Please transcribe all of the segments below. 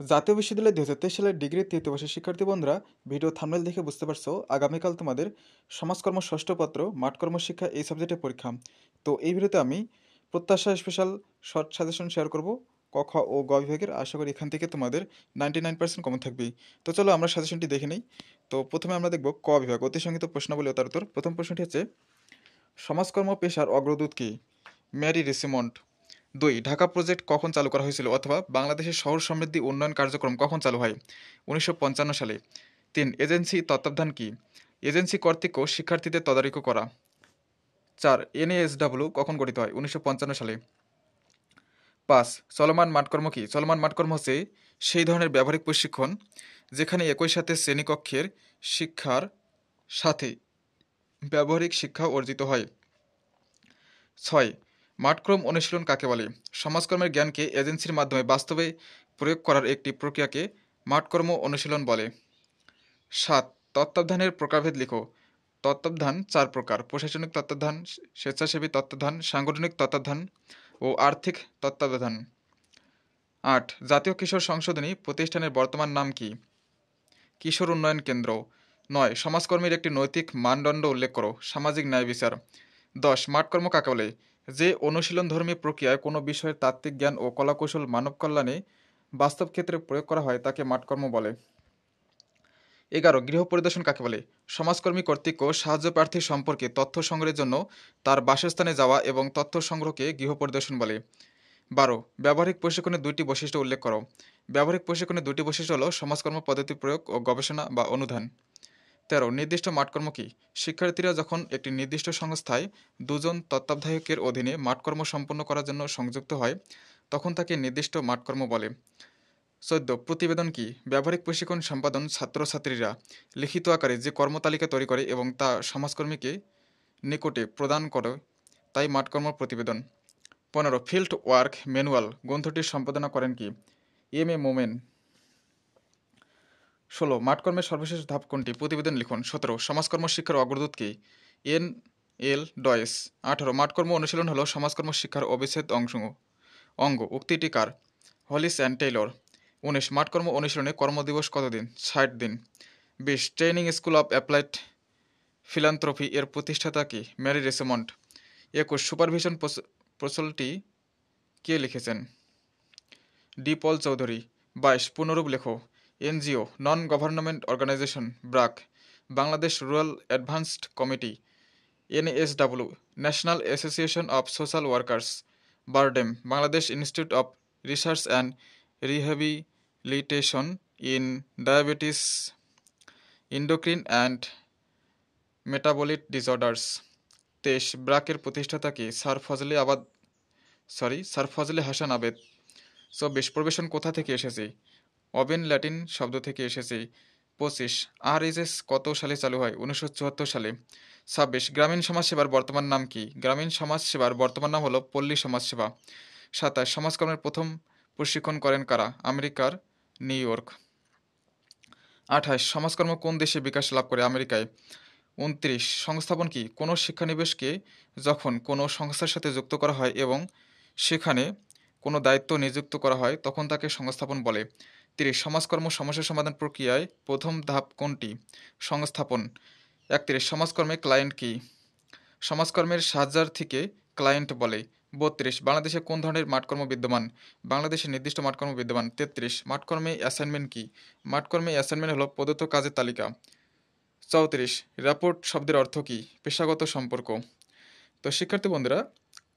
জাতীয় বিশ্ববিদ্যালয় 2023 সালের ডিগ্রি তৃতীয় বর্ষের শিক্ষার্থী বন্ধুরা, ভিডিও থাম্বনেল দেখে বুঝতে পারছো আগামীকাল তোমাদের সমাজকর্ম ষষ্ঠ পত্র মাঠকর্ম শিক্ষা এই সাবজেক্টের পরীক্ষা। তো এই ভিডিওতে আমি প্রত্যাশা স্পেশাল শর্ট সাজেশন শেয়ার করব ক খ ও গ বিভাগের। আশা করি এখান থেকে তোমাদের 99% কমন থাকবেই। তো চলো আমরা সাজেশনটি দেখে নিই। তো প্রথমে আমরা দেখব ক বিভাগ, অতি সংক্ষিপ্ত প্রশ্নাবলী ও তার উত্তর। প্রথম প্রশ্নটি হচ্ছে, সমাজকর্ম পেশার অগ্রদূত কি? ম্যারি রেসিমন্ড। 2. ঢাকা প্রজেক্ট কখন চালু করা হয়েছিল, অথবা বাংলাদেশের শহর সমৃদ্ধি উন্নয়ন কার্যক্রম কখন চালু হয়? 1955 সালে। 3. এজেন্সি তত্ত্বাবধান কি? এজেন্সি কর্তৃক শিক্ষার্থীদের তদারকি করা। 4. এনএএসডব্লিউ কখন গঠিত হয়? 1955 সালে। 5. চলমান মাঠকর্ম কি? চলমান মাঠকর্ম হচ্ছে সেই ধরনের ব্যবহারিক প্রশিক্ষণ যেখানে একই সাথে শ্রেণীকক্ষের শিক্ষার সাথে ব্যবহারিক শিক্ষা অর্জিত হয়। 6. মাঠক্রম অনুশীলন কাকে বলে? সমাজকর্মের জ্ঞানকে এজেন্সির মাধ্যমে বাস্তবে প্রয়োগ করার একটি প্রক্রিয়াকে মাঠকর্ম অনুশীলন বলে। 7. তত্ত্বাবধানের প্রকারভেদ লিখো। তত্ত্বাবধান 4 প্রকার: প্রশাসনিক তত্ত্বাবধান, স্বেচ্ছাসেবী তত্ত্বাবধান, সাংগঠনিক তত্ত্বাবধান ও আর্থিক তত্ত্বাবধান। 8. জাতীয় কিশোর সংশোধনী প্রতিষ্ঠানের বর্তমান নাম কি? কিশোর উন্নয়ন কেন্দ্র। 9. সমাজকর্মীর একটি নৈতিক মানদণ্ড উল্লেখ করো। সামাজিক ন্যায় বিচার। 10. মাঠকর্ম কাকে বলে? যে অনুশীলনধর্মী প্রক্রিয়ায় কোনো বিষয়ের তাত্ত্বিক জ্ঞান ও কলাকৌশল মানব কল্যাণে বাস্তব ক্ষেত্রে প্রয়োগ করা হয় তাকে মাঠকর্ম বলে। 11. গৃহ পরিদর্শন কাকে বলে? সমাজকর্মী কর্তৃক সাহায্য প্রার্থী সম্পর্কে তথ্য সংগ্রহের জন্য তার বাসস্থানে যাওয়া এবং তথ্য সংগ্রহকে গৃহ পরিদর্শন বলে। 12. ব্যবহারিক প্রশিক্ষণের দুইটি বৈশিষ্ট্য উল্লেখ করো। ব্যবহারিক প্রশিক্ষণের দুটি বৈশিষ্ট্য হল সমাজকর্ম পদ্ধতি প্রয়োগ ও গবেষণা বা অনুধান। 13. নির্দিষ্ট মাঠকর্ম কি? শিক্ষার্থীরা যখন একটি নির্দিষ্ট সংস্থায় দুজন তত্ত্বাবধায়কের অধীনে মাঠকর্ম সম্পন্ন করার জন্য সংযুক্ত হয় তখন তাকে নির্দিষ্ট মাঠকর্ম বলে। 14. প্রতিবেদন কি? ব্যবহারিক প্রশিক্ষণ সম্পাদন ছাত্রছাত্রীরা লিখিত আকারে যে কর্মতালিকা তৈরি করে এবং তা সমাজকর্মীকে নিকটে প্রদান করে তাই মাঠকর্ম প্রতিবেদন। 15. ফিল্ড ওয়ার্ক ম্যানুয়াল গ্রন্থটির সম্পাদনা করেন কি? মোমেন। 16. মাঠকর্মের সর্বশেষ ধাপ কোনটি? প্রতিবেদন লিখুন। 17. সমাজকর্ম শিক্ষার অগ্রদূত কি? L. ডয়েস। 18. মাঠকর্ম অনুশীলন হলো সমাজকর্ম শিক্ষার অবিচ্ছেদ অঙ্গ। উক্তিটি কার? Hollis and Taylor. 19. মাঠকর্ম অনুশীলনে কর্মদিবস কতদিন? 60 দিন। 20. Training school of applied philanthropy এর প্রতিষ্ঠাতা কি? ম্যারি রেসমন্ড। 21. সুপারভিশন প্রচলটি কে লিখেছেন? ডি পল চৌধুরী। 22. পূর্ণরূপ লেখো। NGO non government organization BRAC, Bangladesh rural advanced committee. NSW national association of social workers BIRDEM, Bangladesh institute of research and rehabilitation in diabetes, endocrine and metabolic disorders. 23. ব্রাকের প্রতিষ্ঠাতা কি? স্যার ফজলে হাসান আবেদ। 24. প্রবেশন কোথা থেকে এসেছে? অবেন ল্যাটিন শব্দ থেকে এসেছে। 25. আরএসএস কত সালে চালু হয়? 1974 সালে। 26. গ্রামীণ সমাজসেবার বর্তমান নাম কি? গ্রামীণ সমাজসেবার বর্তমান নাম হলো পল্লী সমাজসেবা। 27. সমাজকর্মের প্রথম প্রশিক্ষণ করেন কারা? আমেরিকার নিউ ইয়র্ক। 28. সমাজকর্ম কোন দেশে বিকাশ লাভ করে? আমেরিকায়। 29. সংস্থাপন কি? কোনো শিক্ষানবিশকে যখন কোনো সংস্থার সাথে যুক্ত করা হয় এবং সেখানে কোনো দায়িত্ব নিযুক্ত করা হয় তখন তাকে সংস্থাপন বলে। 30. সমাজকর্ম সমস্যা সমাধান প্রক্রিয়ায় প্রথম ধাপ কোনটি? সংস্থাপন। 31. সমাজকর্মে ক্লায়েন্ট কি? সমাজকর্মের সাহায্যার্থীকে ক্লায়েন্ট বলে। 32. বাংলাদেশে কোন ধরনের মাঠকর্ম বিদ্যমান? বাংলাদেশে নির্দিষ্ট মাঠকর্ম বিদ্যমান। 33. মাঠকর্মে অ্যাসাইনমেন্ট কি? মাঠকর্মে অ্যাসাইনমেন্ট হলো প্রদত্ত কাজের তালিকা। 34. র্যাপোর্ট শব্দের অর্থ কি? পেশাগত সম্পর্ক। তো শিক্ষার্থী বন্ধুরা,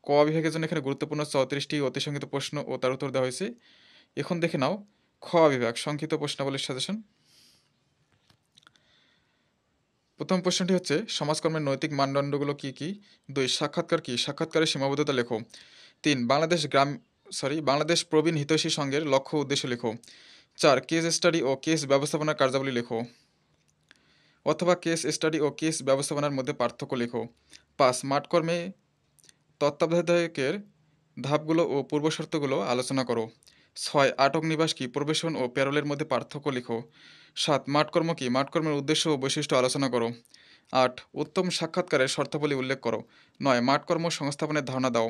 ক বিভাগের জন্য এখানে গুরুত্বপূর্ণ 34টি অতি সংক্ষিপ্ত প্রশ্ন ও তার উত্তর দেওয়া হয়েছে। এখন দেখে নাও খ বিভাগ সংক্ষিপ্ত প্রশ্নাবলীর সাজেশন। প্রথম প্রশ্নটি হচ্ছে, সমাজকর্মের নৈতিক মানদণ্ডগুলো কি কি? 2. সাক্ষাৎকার কি? সাক্ষাৎকারের সীমাবদ্ধতা লেখো। 3. বাংলাদেশ প্রবীণ হিতৈষী সংঘের লক্ষ্য উদ্দেশ্য লেখো। 4. কেস স্টাডি ও কেস ব্যবস্থাপনার কার্যাবলী লেখো, অথবা কেস স্টাডি ও কেস ব্যবস্থাপনার মধ্যে পার্থক্য লেখো। 5. মাঠকর্মে তত্ত্বাবধায়কের ধাপগুলো ও পূর্বশর্তগুলো আলোচনা করো। 6. আটক নিবাস কি? প্রবেশন ও প্যারোলের মধ্যে পার্থক্য লিখো। 7. মাঠকর্ম কি? মাঠকর্মের উদ্দেশ্য ও বৈশিষ্ট্য আলোচনা করো। 8. উত্তম সাক্ষাৎকারের শর্তাবলী উল্লেখ করো। 9. মাঠকর্ম সংস্থাপনের ধারণা দাও,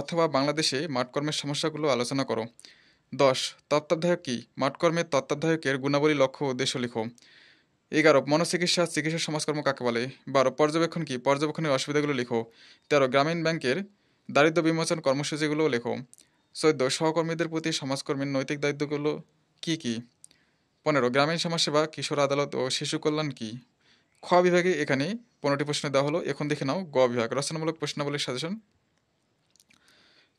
অথবা বাংলাদেশে মাঠকর্মের সমস্যাগুলো আলোচনা করো। 10 তত্ত্বাবধায়ক কি? মাঠকর্মের তত্ত্বাবধায়কের গুণাবলী, লক্ষ্য ও উদ্দেশ্য লিখো। 11 মনোচিকিৎসা, চিকিৎসা সমাজকর্ম কাকে বলে? 12 পর্যবেক্ষণ কি? পর্যবেক্ষণের অসুবিধাগুলো লিখো। 13 গ্রামীণ ব্যাংকের দারিদ্র্য বিমোচন কর্মসূচিগুলো লেখো। 14 সহকর্মীদের প্রতি সমাজকর্মীর নৈতিক দায়িত্বগুলো কি কি? 15 গ্রামীণ সমাজসেবা, কিশোর আদালত ও শিশু কল্যাণ কি? খ বিভাগে এখানে 15টি প্রশ্ন দেওয়া হলো। এখন দেখে নাও গ বিভাগ, রচনামূলক প্রশ্নাবলীর সাজেশন।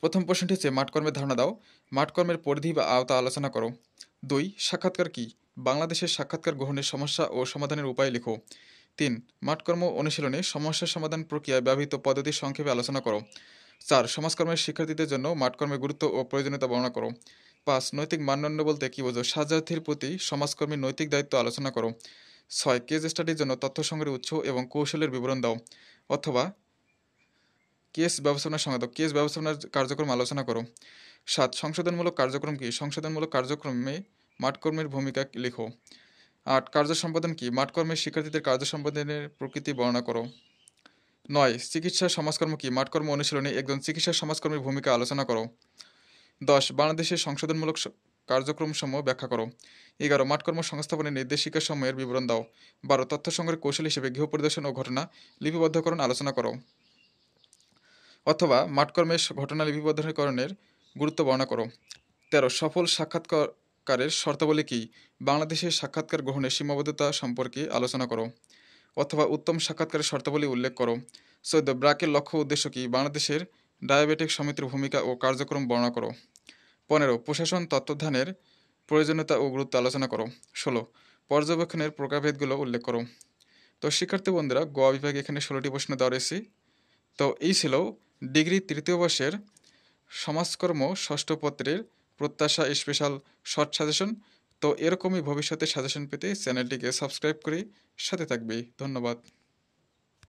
প্রথম প্রশ্নটি হচ্ছে মাঠকর্মের ধারণা দাও। মাঠকর্মের পরিধি বা আওতা আলোচনা করো। 2 সাক্ষাৎকার কি? বাংলাদেশের সাক্ষাৎকার গ্রহণের সমস্যা ও সমাধানের উপায় লিখো। 3 মাঠকর্ম অনুশীলনে সমস্যা সমাধান প্রক্রিয়ায় ব্যবহৃত পদ্ধতি সংক্ষেপে আলোচনা করো। 4 সমাজকর্মের শিক্ষার্থীদের জন্য মাঠকর্মের গুরুত্ব ও প্রয়োজনীয়তা বর্ণনা করো। 5 নৈতিক মানদণ্ড বলতে কী বোঝো? ছাত্রছাত্রীর প্রতি সমাজকর্মীর নৈতিক দায়িত্ব আলোচনা করো। 6 কেস স্টাডির জন্য তথ্য সংগ্রহের উৎস এবং কৌশলের বিবরণ দাও, অথবা কেস ব্যবস্থাপনার সংজ্ঞা দাও। কেস ব্যবস্থাপনার কার্যক্রম আলোচনা করো। 7 সংশোধনমূলক কার্যক্রম কি? সংশোধনমূলক কার্যক্রমে মাঠকর্মের ভূমিকা লিখো। 8 কার্য সম্পাদন কি? মাঠকর্মের শিক্ষার্থীদের কার্য সম্পাদনের প্রকৃতি বর্ণনা করো। 9 চিকিৎসা সমাজকর্ম কি? মাঠকর্ম অনুশীলনে একজন চিকিৎসা সমাজকর্মীর ভূমিকা আলোচনা করো। 10 বাংলাদেশের সংশোধনমূলক কার্যক্রমসমূহ ব্যাখ্যা করো। 11 মাঠকর্ম সংস্থাপনের নির্দেশিকা সমূহের বিবরণ দাও। 12 তথ্য সংগ্রহের কৌশল হিসেবে গৃহ পরিদর্শন ও ঘটনা লিপিবদ্ধকরণ আলোচনা করো, অথবা মাঠকর্মের ঘটনা লিপিবদ্ধকরণের গুরুত্ব বর্ণনা করো। 13 সফল সাক্ষাৎকারের শর্তাবলী কী? বাংলাদেশের সাক্ষাৎকার গ্রহণের সীমাবদ্ধতা সম্পর্কে আলোচনা করো, অথবা উত্তম সাক্ষাৎকারের শর্তাবলী উল্লেখ করো। 14 ব্র্যাকের লক্ষ্য উদ্দেশ্য কী? বাংলাদেশের ডায়াবেটিক সমিতির ভূমিকা ও কার্যক্রম বর্ণনা করো। 15 প্রশাসন তত্ত্বাবধানের প্রয়োজনীয়তা ও গুরুত্ব আলোচনা করো। 16 পর্যবেক্ষণের প্রকারভেদগুলো উল্লেখ করো। তো শিক্ষার্থী বন্ধুরা, গ বিভাগে এখানে 16টি প্রশ্ন দেওয়া রয়েছে। তো এই ছিল ডিগ্রি তৃতীয় বর্ষের সমাজকর্ম ষষ্ঠ পত্রের প্রত্যাশা স্পেশাল শর্ট সাজেশন। তো এরকমই ভবিষ্যতে সাজেশন পেতে চ্যানেলটিকে সাবস্ক্রাইব করে সাথে থাকবে। ধন্যবাদ।